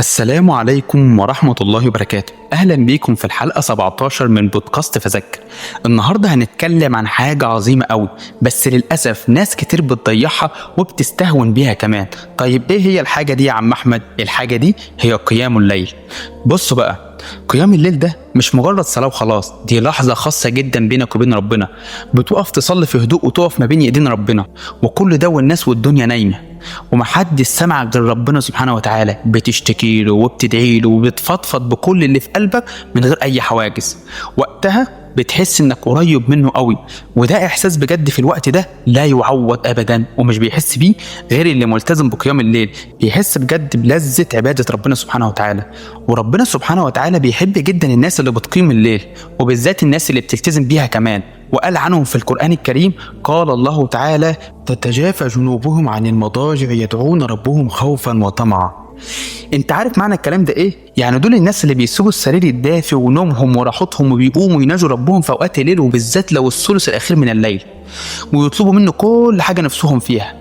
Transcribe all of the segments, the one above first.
السلام عليكم ورحمة الله وبركاته. أهلا بيكم في الحلقة 17 من بودكاست فذكر. النهاردة هنتكلم عن حاجة عظيمة قوي، بس للأسف ناس كتير بتضيعها وبتستهون بيها كمان. طيب إيه هي الحاجة دي يا عم أحمد؟ الحاجة دي هي قيام الليل. بصوا بقى، قيام الليل ده مش مجرد صلاة وخلاص، دي لحظة خاصة جدا بينك وبين ربنا. بتقف تصلي في هدوء وتقف ما بين ايدين ربنا، وكل ده والناس والدنيا نايمة ومحدش سمعك غير ربنا سبحانه وتعالى. بتشتكي له وبتدعي له وبتفضفض بكل اللي في قلبك من غير اي حواجز. وقتها بتحس انك قريب منه قوي، وده احساس بجد في الوقت ده لا يعوض ابدا، ومش بيحس بيه غير اللي ملتزم بقيام الليل. بيحس بجد بلذة عبادة ربنا سبحانه وتعالى. وربنا سبحانه وتعالى بيحب جدا الناس اللي بتقيم الليل، وبالذات الناس اللي بتلتزم بيها كمان. وقال عنهم في القرآن الكريم، قال الله تعالى: تتجافى جنوبهم عن المضاجع يدعون ربهم خوفا وطمعا. انت عارف معنى الكلام ده ايه؟ يعني دول الناس اللي بيسيبوا السرير الدافي ونومهم وراحتهم وبيقوموا يناجوا ربهم في اوقات الليل، وبالذات لو الثلث الاخير من الليل، ويطلبوا منه كل حاجه نفسهم فيها.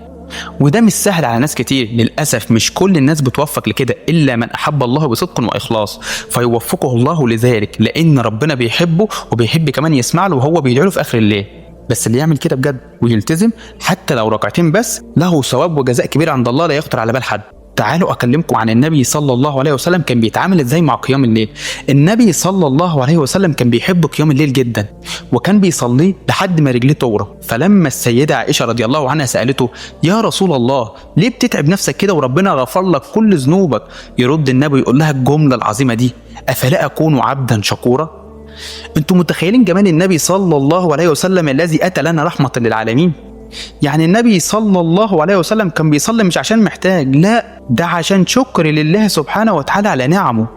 وده مش سهل على ناس كتير للاسف. مش كل الناس بتوفق لكده الا من احب الله بصدق واخلاص، فيوفقه الله لذلك، لان ربنا بيحبه وبيحب كمان يسمع له وهو بيدعي له في اخر الليل. بس اللي يعمل كده بجد ويلتزم حتى لو ركعتين بس، له ثواب وجزاء كبير عند الله لا يخطر على بال حد. تعالوا أكلمكم عن النبي صلى الله عليه وسلم كان بيتعامل إزاي مع قيام الليل. النبي صلى الله عليه وسلم كان بيحب قيام الليل جدا، وكان بيصلي لحد ما رجليه تورم. فلما السيدة عائشة رضي الله عنها سألته: يا رسول الله، ليه بتتعب نفسك كده وربنا غفر لك كل ذنوبك؟ يرد النبي يقول لها الجملة العظيمة دي: أفلا أكون عبدا شكورا؟ انتم متخيلين جمال النبي صلى الله عليه وسلم الذي أتى لنا رحمة للعالمين؟ يعني النبي صلى الله عليه وسلم كان بيصلي مش عشان محتاج، لا، ده عشان شكر لله سبحانه وتعالى على نعمه.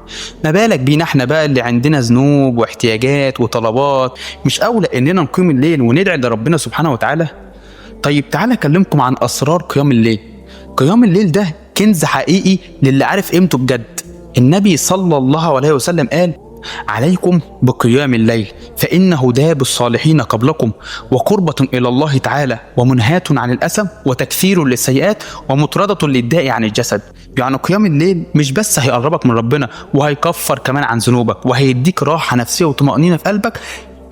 ما بالك بينا احنا بقى اللي عندنا ذنوب واحتياجات وطلبات؟ مش أولى إننا نقيم الليل وندعي لربنا سبحانه وتعالى؟ طيب تعالى أكلمكم عن أسرار قيام الليل. قيام الليل ده كنز حقيقي للي عارف قيمته بجد. النبي صلى الله عليه وسلم قال: عليكم بقيام الليل فإنه داب الصالحين قبلكم، وقربة إلى الله تعالى، ومنهاة عن الأثم، وتكثير للسيئات، ومطردة للداء عن الجسد. يعني قيام الليل مش بس هيقربك من ربنا، وهيكفر كمان عن ذنوبك، وهيديك راحة نفسية وطمأنينة في قلبك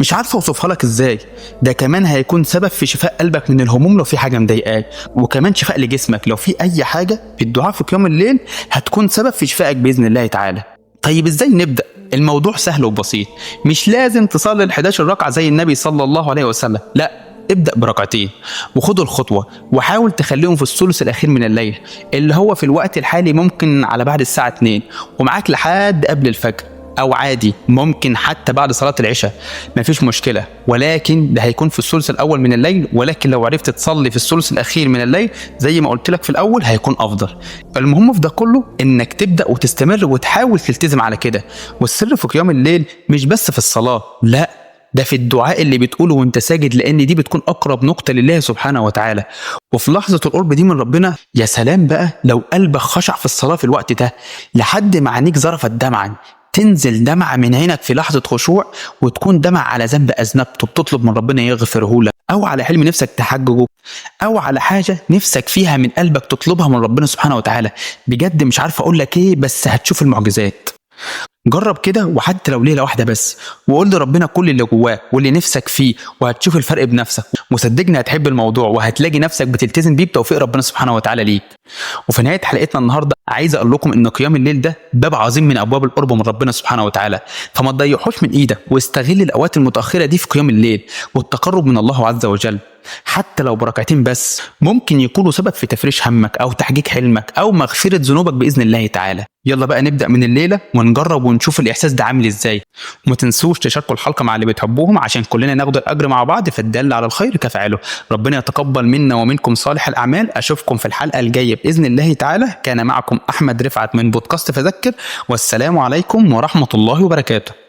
مش عارفه اوصفها لك ازاي. ده كمان هيكون سبب في شفاء قلبك من الهموم لو في حاجه مضايقاك، وكمان شفاء لجسمك لو في اي حاجه. الدعاء في قيام الليل هتكون سبب في شفائك باذن الله تعالى. طيب ازاي نبدا؟ الموضوع سهل وبسيط، مش لازم تصلي ال11 ركعه زي النبي صلى الله عليه وسلم، لا، ابدأ بركعتين وخد الخطوة، وحاول تخليهم في الثلث الأخير من الليل، اللي هو في الوقت الحالي ممكن على بعد الساعة 2 ومعاك لحد قبل الفجر، أو عادي ممكن حتى بعد صلاة العشاء، مفيش مشكلة. ولكن ده هيكون في الثلث الأول من الليل، ولكن لو عرفت تصلي في الثلث الأخير من الليل زي ما قلت لك في الأول هيكون أفضل. المهم في ده كله إنك تبدأ وتستمر وتحاول تلتزم على كده. والسر في قيام الليل مش بس في الصلاة، لا، ده في الدعاء اللي بتقوله وانت ساجد، لان دي بتكون اقرب نقطة لله سبحانه وتعالى. وفي لحظة القرب دي من ربنا، يا سلام بقى لو قلبك خشع في الصلاة في الوقت ده لحد ما عينيك ذرفت دمعا، تنزل دمعة من عينك في لحظة خشوع، وتكون دمعة على ذنب أذنبته بتطلب من ربنا يغفره لك، أو على حلم نفسك تحججه، أو على حاجة نفسك فيها من قلبك تطلبها من ربنا سبحانه وتعالى. بجد مش عارف أقول لك إيه، بس هتشوف المعجزات. جرب كده، وحتى لو ليلة واحدة بس، وقول لربنا كل اللي جواك واللي نفسك فيه، وهتشوف الفرق بنفسك. وصدقني هتحب الموضوع، وهتلاقي نفسك بتلتزم بيه بتوفيق ربنا سبحانه وتعالى ليك. وفي نهاية حلقتنا النهاردة عايز أقول لكم إن قيام الليل ده باب عظيم من أبواب القرب من ربنا سبحانه وتعالى، فما تضيعوش من إيدك، واستغل الأوقات المتأخرة دي في قيام الليل والتقرب من الله عز وجل. حتى لو بركعتين بس ممكن يكونوا سبب في تفريش همك أو تحقيق حلمك أو مغفرة ذنوبك بإذن الله تعالى. يلا بقى نبدأ من الليلة ونجرب ونشوف الإحساس ده عامل إزاي. وما تنسوش تشاركوا الحلقة مع اللي بتحبوهم عشان كلنا ناخد الأجر مع بعض، فالدال على الخير كفاعله. ربنا يتقبل منا ومنكم صالح الأعمال. أشوفكم في الحلقة الجاية بإذن الله تعالى. كان معكم أحمد رفعت من بودكاست فذكر، والسلام عليكم ورحمة الله وبركاته.